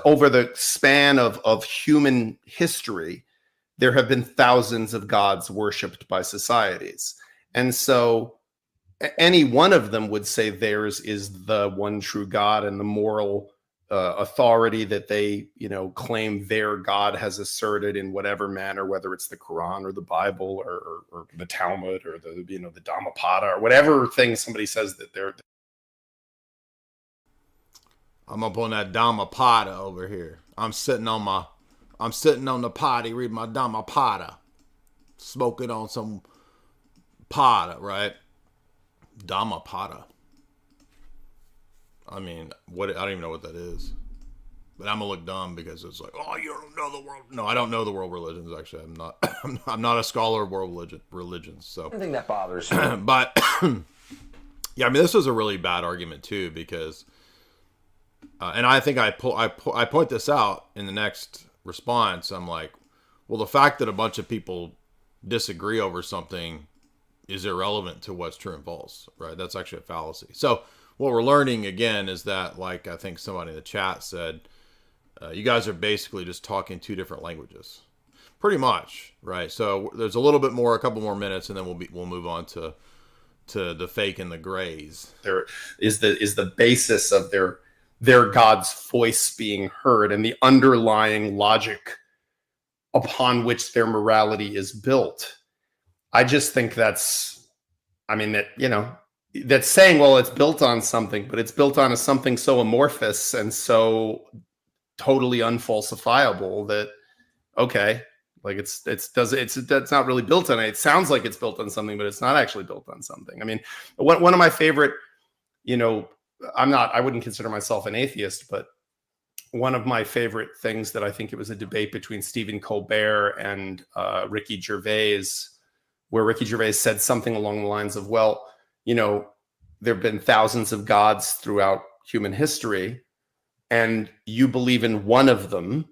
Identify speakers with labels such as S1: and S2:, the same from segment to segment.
S1: over the span of human history, there have been thousands of gods worshipped by societies. And so any one of them would say theirs is the one true God and the moral authority that they, claim their God has asserted in whatever manner, whether it's the Quran or the Bible or the Talmud or the Dhammapada or whatever thing somebody says that they're.
S2: I'm up on that Dhammapada over here. I'm sitting on the potty reading my Dhammapada, smoking on some pada, right? Dhammapada. I mean, I don't even know what that is. But I'm gonna look dumb because it's like, oh, you don't know the world. No, I don't know the world religions. Actually, I'm not. I'm not a scholar of world religions. So
S3: I think that bothers me.
S2: But yeah, I mean, this was a really bad argument too because, and I think I point this out in the next response. I'm like, well, the fact that a bunch of people disagree over something is irrelevant to what's true and false, right? That's actually a fallacy. So what we're learning again is that, like I think somebody in the chat said, you guys are basically just talking two different languages, pretty much, right? So there's a little bit more, a couple more minutes, and then we'll move on to the fake and the grays.
S1: There is the basis of their God's voice being heard and the underlying logic upon which their morality is built. I just think that's saying, well, it's built on something, but it's built on something so amorphous and so totally unfalsifiable that, okay, like it's not really built on it. It sounds like it's built on something, but it's not actually built on something. I mean, one of my favorite, I wouldn't consider myself an atheist, but one of my favorite things that I think it was a debate between Stephen Colbert and Ricky Gervais, where Ricky Gervais said something along the lines of, well, there have been thousands of gods throughout human history, and you believe in one of them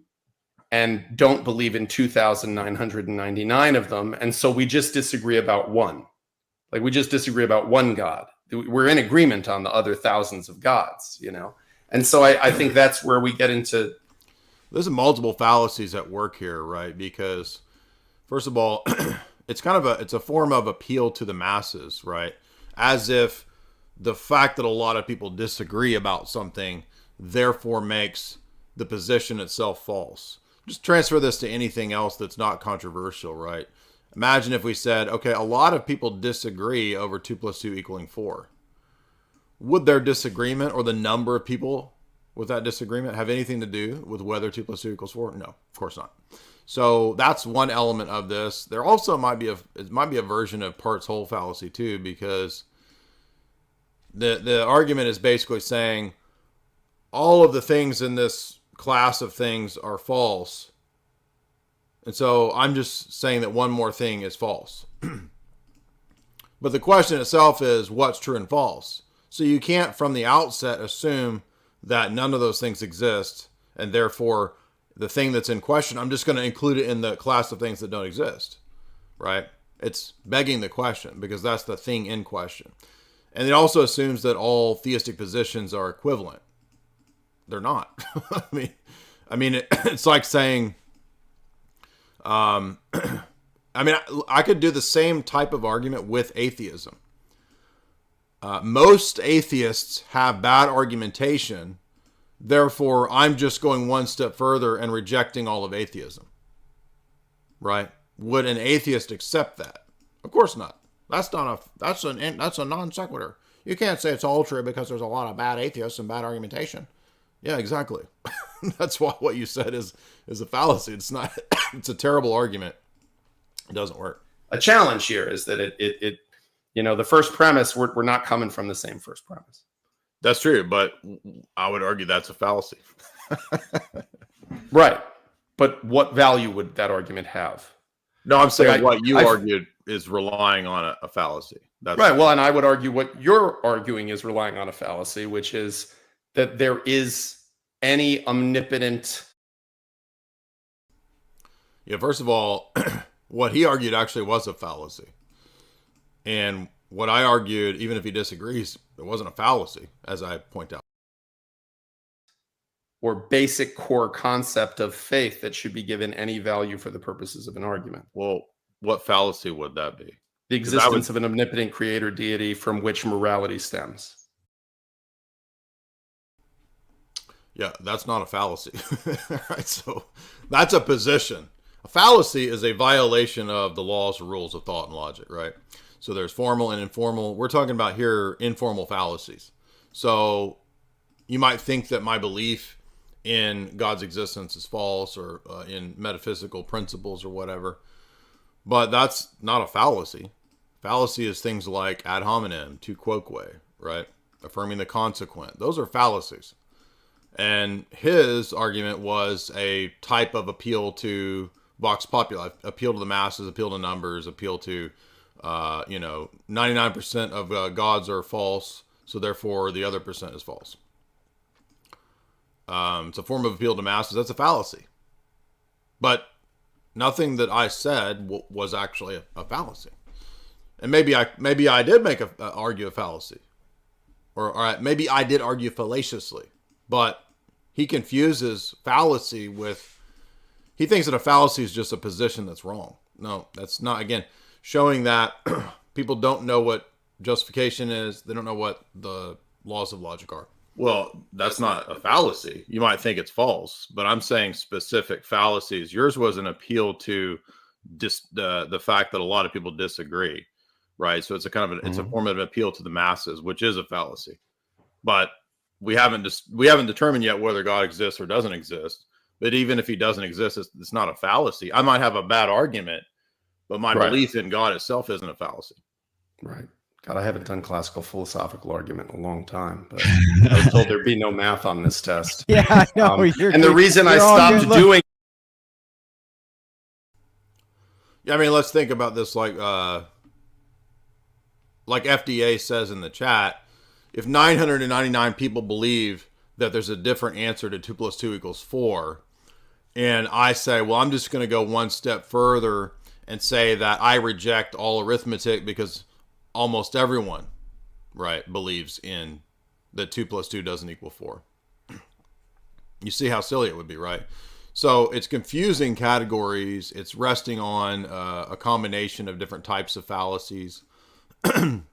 S1: and don't believe in 2,999 of them. And so we just disagree about one. Like, we just disagree about one God. We're in agreement on the other thousands of gods, And so I think that's where we get into.
S2: There's multiple fallacies at work here, right? Because first of all, it's a form of appeal to the masses, right? As if the fact that a lot of people disagree about something therefore makes the position itself false. Just transfer this to anything else that's not controversial, right? Imagine if we said, okay, a lot of people disagree over 2 + 2 = 4. Would their disagreement or the number of people with that disagreement have anything to do with whether 2 + 2 = 4? No, of course not. So that's one element of this. There also might be a version of parts whole fallacy too, because the argument is basically saying all of the things in this class of things are false. And so I'm just saying that one more thing is false. But the question itself is what's true and false. So you can't from the outset assume that none of those things exist, and therefore the thing that's in question, I'm just going to include it in the class of things that don't exist, right? It's begging the question because that's the thing in question. And it also assumes that all theistic positions are equivalent. They're not. I mean, it's like saying, I could do the same type of argument with atheism. Most atheists have bad argumentation. Therefore, I'm just going one step further and rejecting all of atheism. Right? Would an atheist accept that? Of course not. That's a non sequitur. You can't say it's all true because there's a lot of bad atheists and bad argumentation. Yeah, exactly. That's why what you said is a fallacy. It's not. It's a terrible argument. It doesn't work.
S1: A challenge here is that it the first premise, we're not coming from the same first premise.
S2: That's true, but I would argue that's a fallacy.
S1: Right. But what value would that argument have?
S2: No, I'm saying what you argued is relying on a fallacy. That's
S1: right. Well, and I would argue what you're arguing is relying on a fallacy, which is that there is any omnipotent.
S2: Yeah, first of all, what he argued actually was a fallacy. And what I argued, even if he disagrees, it wasn't a fallacy, as I point out.
S1: or basic core concept of faith that should be given any value for the purposes of an argument.
S2: Well, what fallacy would that be?
S1: The existence of an omnipotent creator deity from which morality stems.
S2: Yeah, that's not a fallacy. Right? So that's a position. A fallacy is a violation of the laws or rules of thought and logic, right? So there's formal and informal. We're talking about here informal fallacies. So you might think that my belief in God's existence is false, or in metaphysical principles or whatever, but that's not a fallacy. Fallacy is things like ad hominem, tu quoque, right? Affirming the consequent. Those are fallacies. And his argument was a type of appeal to vox populi, appeal to the masses, appeal to numbers, appeal to, 99% of gods are false, so therefore the other percent is false. It's a form of appeal to masses. That's a fallacy. But nothing that I said was actually a fallacy. And maybe I did argue a fallacy, or maybe I did argue fallaciously. But he confuses fallacy with, he thinks that a fallacy is just a position that's wrong. No, that's not. Again, showing that people don't know what justification is. They don't know what the laws of logic are. Well, that's not a fallacy. You might think it's false, but I'm saying specific fallacies. Yours was an appeal to the fact that a lot of people disagree, right? So it's a kind of it's a form of an appeal to the masses, which is a fallacy. But we haven't determined yet whether God exists or doesn't exist. But even if he doesn't exist, it's not a fallacy. I might have a bad argument, but my belief in God itself isn't a fallacy.
S1: Right. God, I haven't done classical philosophical argument in a long time, but I was told there'd be no math on this test.
S3: Yeah, I know.
S1: And the reason I stopped doing.
S2: Yeah, I mean, let's think about this like FDA says in the chat. If 999 people believe that there's a different answer to 2 + 2 = 4, and I say, well, I'm just going to go one step further and say that I reject all arithmetic because almost everyone, right, believes in that 2 + 2 doesn't equal 4. You see how silly it would be, right? So it's confusing categories. It's resting on a combination of different types of fallacies. And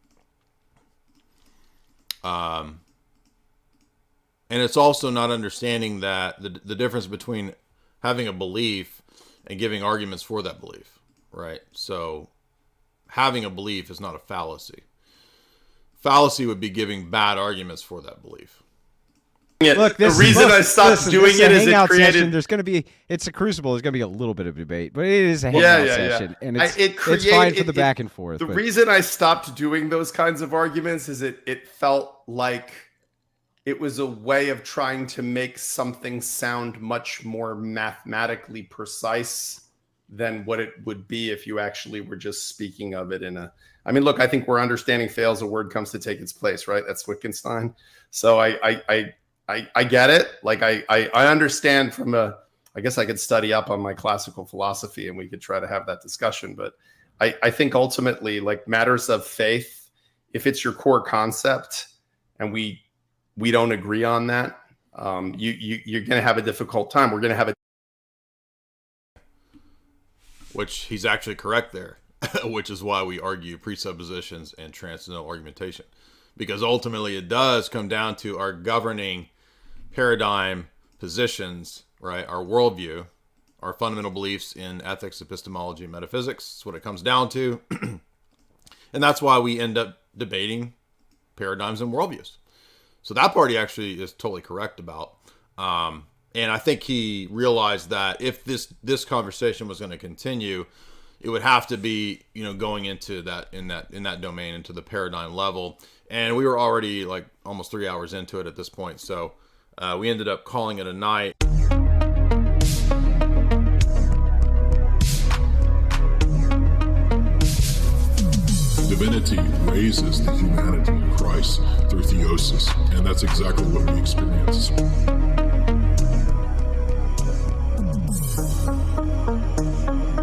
S2: it's also not understanding that the difference between having a belief and giving arguments for that belief, right? So having a belief is not a fallacy. Fallacy would be giving bad arguments for that belief.
S3: Look,
S1: the reason I stopped doing it is it created.
S3: Session, there's going to be, it's a crucible. There's going to be a little bit of debate, but it is a hangout session, and it's fine for the back and forth.
S1: The reason I stopped doing those kinds of arguments is it felt like it was a way of trying to make something sound much more mathematically precise than what it would be if you actually were just speaking of it in a. I mean, look, I think where understanding fails, a word comes to take its place, right? That's Wittgenstein. So I get it. Like I understand from I guess I could study up on my classical philosophy and we could try to have that discussion. But I think ultimately, like matters of faith, if it's your core concept and we don't agree on that, you're going to have a difficult time. We're going to have a.
S2: Which he's actually correct there, which is why we argue presuppositions and transcendental argumentation. Because ultimately it does come down to our governing paradigm positions, right? Our worldview, our fundamental beliefs in ethics, epistemology, and metaphysics. That's what it comes down to. And that's why we end up debating paradigms and worldviews. So that part he actually is totally correct about. And I think he realized that if this conversation was going to continue, it would have to be, going into that in that domain, into the paradigm level. And we were already like almost 3 hours into it at this point. So we ended up calling it a night.
S4: Divinity raises the humanity in Christ through theosis, and that's exactly what we experience.